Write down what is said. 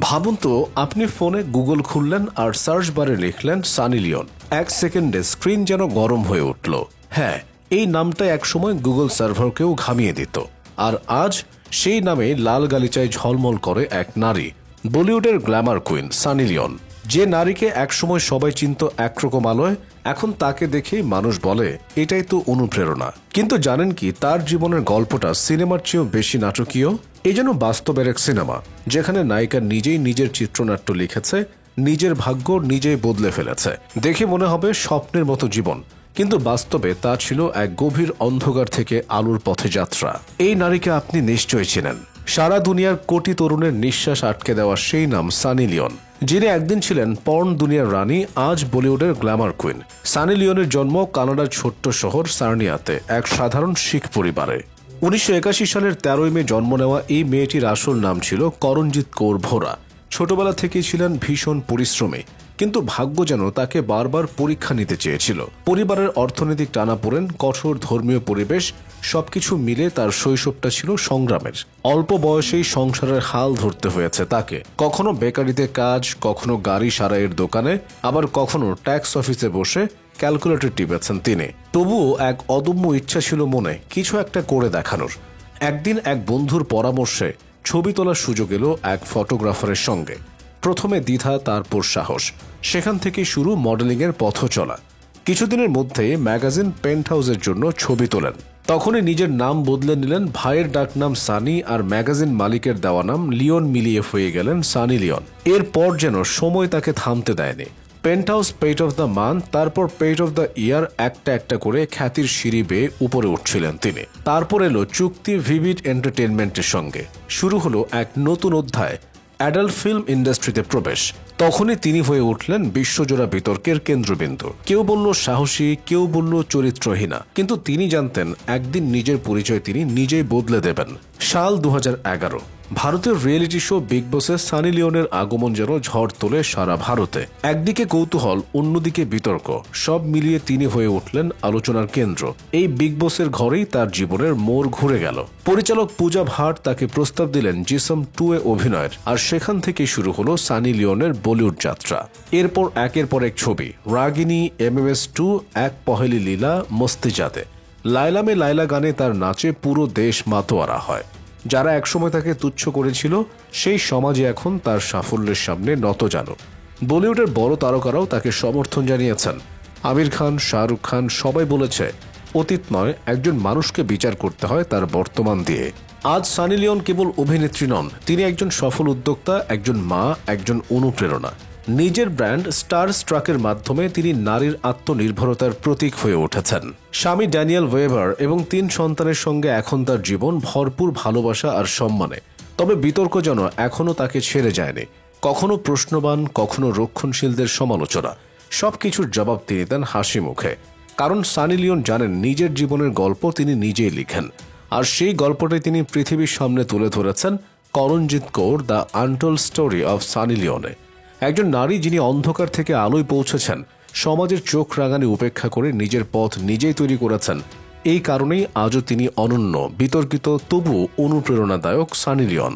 ভাবুন তো, আপনি ফোনে গুগল খুললেন আর সার্চ বারে লিখলেন সানি লিওন। 1 সেকেন্ডে স্ক্রিন যেন গরম হয়ে উঠল। হ্যাঁ, এই নামটা একসময় গুগল সার্ভারকেও ঘামিয়ে দিত। আর আজ সেই নামে লাল গালিচায় ঝলমল করে এক নারী, বলিউডের গ্ল্যামার কুইন সানি লিওন। যে নারীকে একসময় সবাই চিনত একরকম আলোয়, এখন তাকে দেখেই মানুষ বলে এটাই তো অনুপ্রেরণা। কিন্তু জানেন কি, তার জীবনের গল্পটা সিনেমার চেয়েও বেশি নাটকীয়। এই যেন বাস্তবের এক সিনেমা, যেখানে নায়িকা নিজেই নিজের চিত্রনাট্য লিখেছে, নিজের ভাগ্য নিজেই বদলে ফেলেছে। দেখে মনে হবে স্বপ্নের মতো জীবন, কিন্তু বাস্তবে তা ছিল এক গভীর অন্ধকার থেকে আলোর পথে যাত্রা। এই নারীকে আপনি নিশ্চয়ই চেনেন। সারা দুনিয়ার কোটি তরুণের নিঃশ্বাস আটকে দেওয়া সেই নাম সানি লিওন, যিনি একদিন ছিলেন পর্ন দুনিয়ার রানী, আজ বলিউডের গ্ল্যামার কুইন। সানি লিওনের জন্ম কানাডার ছোট্ট শহর সার্নিয়াতে এক সাধারণ শিখ পরিবারে। 1981 সালের 13 মে জন্ম নেওয়া এই মেয়েটির আসল নাম ছিল করণজিৎ কৌর ভোরা। ছোটবেলা থেকেই ছিলেন ভীষণ পরিশ্রমী, কিন্তু ভাগ্য যেন তাকে বারবার পরীক্ষা নিতে চেয়েছিল। পরিবারের অর্থনৈতিক টানাপোড়েন, কঠোর ধর্মীয় পরিবেশ, সবকিছু মিলে তার শৈশবটা ছিল সংগ্রামের। অল্প বয়সেই সংসারের হাল ধরতে হয়েছে তাকে। কখনো বেকারিতে কাজ, কখনো গাড়ি সারাইয়ের দোকানে, আবার কখনো ট্যাক্স অফিসে বসে ক্যালকুলেটর টিপেছেন তিনি। তবুও এক অদম্য ইচ্ছা ছিল মনে, কিছু একটা করে দেখানোর। একদিন এক বন্ধুর পরামর্শে ছবি তোলার সুযোগ এলো এক ফটোগ্রাফারের সঙ্গে। প্রথমে দ্বিধা, তারপর সাহস। সেখান থেকে শুরু মডেলিংয়ের পথ চলা। কিছুদিনের মধ্যে ম্যাগাজিন পেন্ট হাউসের জন্য ছবি তোলেন। তখনই নিজের নাম বদলে নিলেন। ভাইয়ের ডাক নাম সানি আর ম্যাগাজিন মালিকের দেওয়া নাম লিওন মিলিয়ে হয়ে গেলেন সানি লিওন। এরপর যেন সময় তাকে থামতে দেয়নি। Penthouse, pet of the month, তারপর পেট অফ দ্য ইয়ার, একটা একটা করে খ্যাতির সিঁড়ি বেয়ে উপরে উঠছিলেন তিনি। তারপর এলো চুক্তি ভিভিড এন্টারটেনমেন্টের সঙ্গে। শুরু হলো এক নতুন অধ্যায়, অ্যাডাল্ট ফিল্ম ইন্ডাস্ট্রিতে প্রবেশ। তখনই তিনি হয়ে উঠলেন বিশ্বজোড়া বিতর্কের কেন্দ্রবিন্দু। কেউ বলল সাহসী, কেউ বলল চরিত্রহীনা, কিন্তু তিনি জানতেন একদিন নিজের পরিচয় তিনি নিজেই বদলে দেবেন। সাল 2011, ভারতের রিয়েলিটি শো বিগ বসে সানি লিওনের আগমন যেন ঝড় তোলে সারা ভারতে। একদিকে কৌতূহল, অন্যদিকে বিতর্ক, সব মিলিয়ে তিনি হয়ে উঠলেন আলোচনার কেন্দ্র। এই বিগ বসের ঘরেই তার জীবনের মোড় ঘুরে গেল। পরিচালক পূজা ভাট তাকে প্রস্তাব দিলেন জিসম 2 এ অভিনয়ের, আর সেখান থেকে শুরু হলো সানি লিওনের বলিউড যাত্রা। এরপর একের পর এক ছবি, রাগিনী, MMS 2, এক পহেলি লীলা, মস্তিজাদে, লায়লা মে লায়লা গানে তার নাচে পুরো দেশ মাতোয়ারা হয়। যারা একসময় তাকে তুচ্ছ করেছিল, সেই সমাজে এখন তার সাফল্যের সামনে নতজানু। বলিউডের বড় তারকারাও তাকে সমর্থন জানিয়েছেন। আমির খান, শাহরুখ খান, সবাই বলেছে অতীত নয়, একজন মানুষকে বিচার করতে হয় তার বর্তমান দিয়ে। আজ সানি লিওন কেবল অভিনেত্রী নন, তিনি একজন সফল উদ্যোক্তা, একজন মা, একজন অনুপ্রেরণা। নিজের ব্র্যান্ড স্টার স্ট্রাকের মাধ্যমে তিনি নারীর আত্মনির্ভরতার প্রতীক হয়ে উঠেছেন। স্বামী ড্যানিয়েল ওয়েভার এবং 3 সন্তানের সঙ্গে এখন তার জীবন ভরপুর ভালোবাসা আর সম্মানে। তবে বিতর্ক যেন এখনও তাকে ছেড়ে যায়নি। কখনো প্রশ্নবান, কখনো রক্ষণশীলদের সমালোচনা, সবকিছুর জবাব তিনি দেন হাসি মুখে। কারণ সানি লিওন জানেন নিজের জীবনের গল্প তিনি নিজেই লিখেন, আর সেই গল্পটাই তিনি পৃথিবীর সামনে তুলে ধরেছেন Karanjit Kaur, the untold story of Sunny Leone. একজন নারী যিনি অন্ধকার থেকে আলোয় পৌঁছেছেন, সমাজের চোখ রাঙানি উপেক্ষা করে নিজের পথ নিজেই তৈরি করেছেন। এই কারণেই আজও তিনি অনন্য, বিতর্কিত, তবু অনুপ্রেরণাদায়ক সানি লিওন।